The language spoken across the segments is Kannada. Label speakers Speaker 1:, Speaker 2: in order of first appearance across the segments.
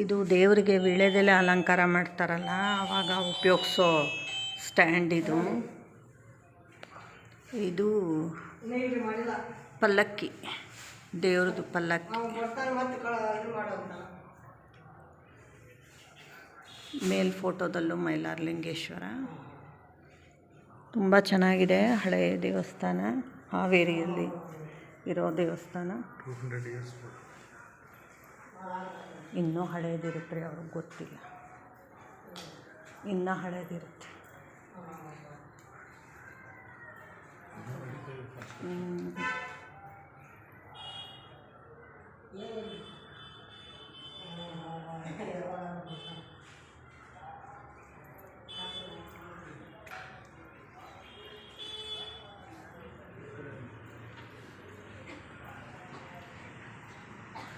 Speaker 1: ಇದು ದೇವರಿಗೆ ವೀಳ್ಯದೆಲೆ ಅಲಂಕಾರ ಮಾಡ್ತಾರಲ್ಲ ಆವಾಗ ಉಪಯೋಗಿಸೋ ಸ್ಟ್ಯಾಂಡ್ ಇದು. ಇದು ಪಲ್ಲಕ್ಕಿ, ದೇವ್ರದ್ದು ಪಲ್ಲಕ್ಕಿ. ಮೇಲ್ ಫೋಟೋದಲ್ಲೂ ಮೈಲಾರಲಿಂಗೇಶ್ವರ ತುಂಬ ಚೆನ್ನಾಗಿದೆ. ಹಳೆಯ ದೇವಸ್ಥಾನ, ಹಾವೇರಿಯಲ್ಲಿ ಇರೋ ದೇವಸ್ಥಾನ. ಇನ್ನೂ ಹಳೇದಿರುತ್ತೆ, ಅವ್ರಿಗೆ ಗೊತ್ತಿಲ್ಲ, ಇನ್ನೂ ಹಳೇದಿರುತ್ತೆ.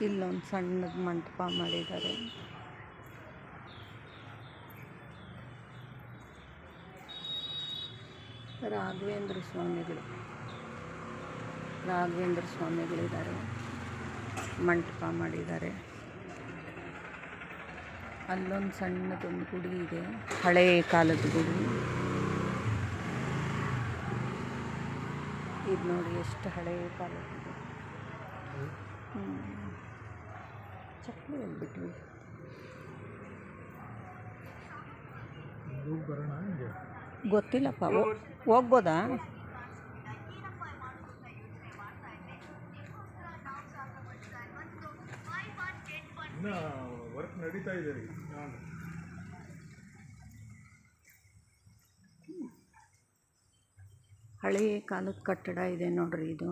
Speaker 1: ಇಲ್ಲೊಂದು ಸಣ್ಣದ ಮಂಟಪ ಮಾಡಿದ್ದಾರೆ. ರಾಘವೇಂದ್ರ ಸ್ವಾಮಿಗಳಿದ್ದಾರೆ, ಮಂಟಪ ಮಾಡಿದ್ದಾರೆ. ಅಲ್ಲೊಂದು ಸಣ್ಣದೊಂದು ಗುಡಿ ಇದೆ, ಹಳೆಯ ಕಾಲದ ಗುಡಿ. ಇದು ನೋಡಿ ಎಷ್ಟು ಹಳೆಯ ಕಾಲದ ಗುಡಿ. ಚಪ್ಪಲಿ ಹೇಳ್ಬಿಟ್ವಿ. ಗೊತ್ತಿಲ್ಲಪ್ಪ, ಹೋಗ್ಬೋದಾ?
Speaker 2: ವರ್ಕ್ ನಡೀತಾ ಇದೆ.
Speaker 1: ಹಳೆಯ ಕಾಲದ ಕಟ್ಟಡ ಇದೆ ನೋಡ್ರಿ ಇದು.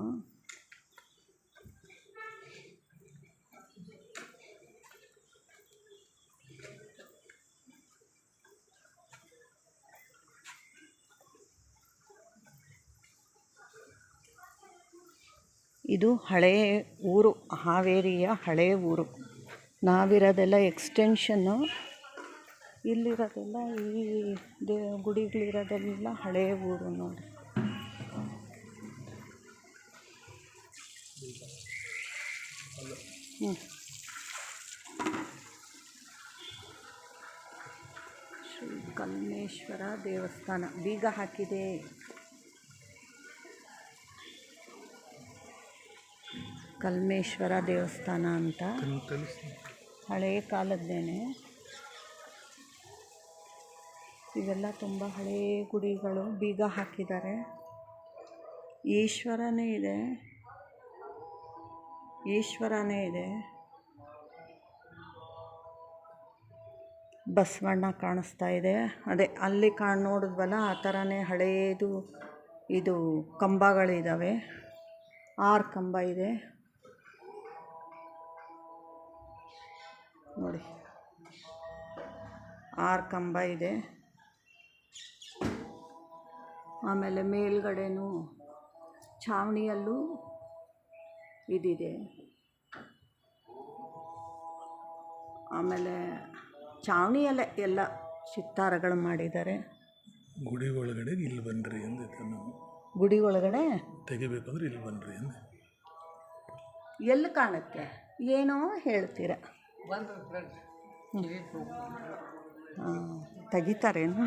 Speaker 1: ಇದು ಹಳೆಯ ಊರು, ಹಾವೇರಿಯ ಹಳೆಯ ಊರು. ನಾವಿರೋದೆಲ್ಲ ಎಕ್ಸ್ಟೆನ್ಷನ್ನು, ಇಲ್ಲಿರೋದೆಲ್ಲ ಈ ಗುಡಿಗಳಿರೋದೆಲ್ಲ ಹಳೆಯ ಊರು ನೋಡಿ. ಶ್ರೀ ಕಲ್ಮೇಶ್ವರ ದೇವಸ್ಥಾನ ಬೀಗ ಹಾಕಿದೆ. ಕಲ್ಮೇಶ್ವರ ದೇವಸ್ಥಾನ ಅಂತ, ಹಳೆಯ ಕಾಲದ್ದೇನೆ. ಇವೆಲ್ಲ ತುಂಬ ಹಳೆಯ ಗುಡಿಗಳು, ಬೀಗ ಹಾಕಿದ್ದಾರೆ. ಈಶ್ವರನೇ ಇದೆ. ಬಸವಣ್ಣ ಕಾಣಿಸ್ತಾ ಇದೆ. ಅದೇ ಅಲ್ಲಿ ನೋಡಿದ್ವಲ್ಲ ಆ ಥರನೇ ಹಳೆಯದು. ಇದು ಕಂಬಗಳಿದ್ದಾವೆ, 6 ಕಂಬ ಇದೆ ನೋಡಿ, 6 ಕಂಬ ಇದೆ. ಆಮೇಲೆ ಮೇಲ್ಗಡೆನೂ ಛಾವಣಿಯಲ್ಲೂ ಇದಿದೆ. ಆಮೇಲೆ ಛಾವಣಿಯಲ್ಲೇ ಎಲ್ಲ ಚಿತ್ತಾರಗಳು ಮಾಡಿದ್ದಾರೆ.
Speaker 2: ಗುಡಿ ಒಳಗಡೆ ಇಲ್ಲಿ ಬನ್ನಿರಿ ಅಂದಿದ್ದೆ ನಾನು.
Speaker 1: ಗುಡಿ ಒಳಗಡೆ
Speaker 2: ತೆಗಿಬೇಕಂದ್ರೆ ಇಲ್ಲಿ ಬನ್ನಿರಿ ಅಂದೆ.
Speaker 1: ಎಲ್ಲಿ ಕಾಣುತ್ತೆ? ಏನೋ ಹೇಳ್ತೀರ. ಹಾಂ, ತೆಗಿತಾರೇನು?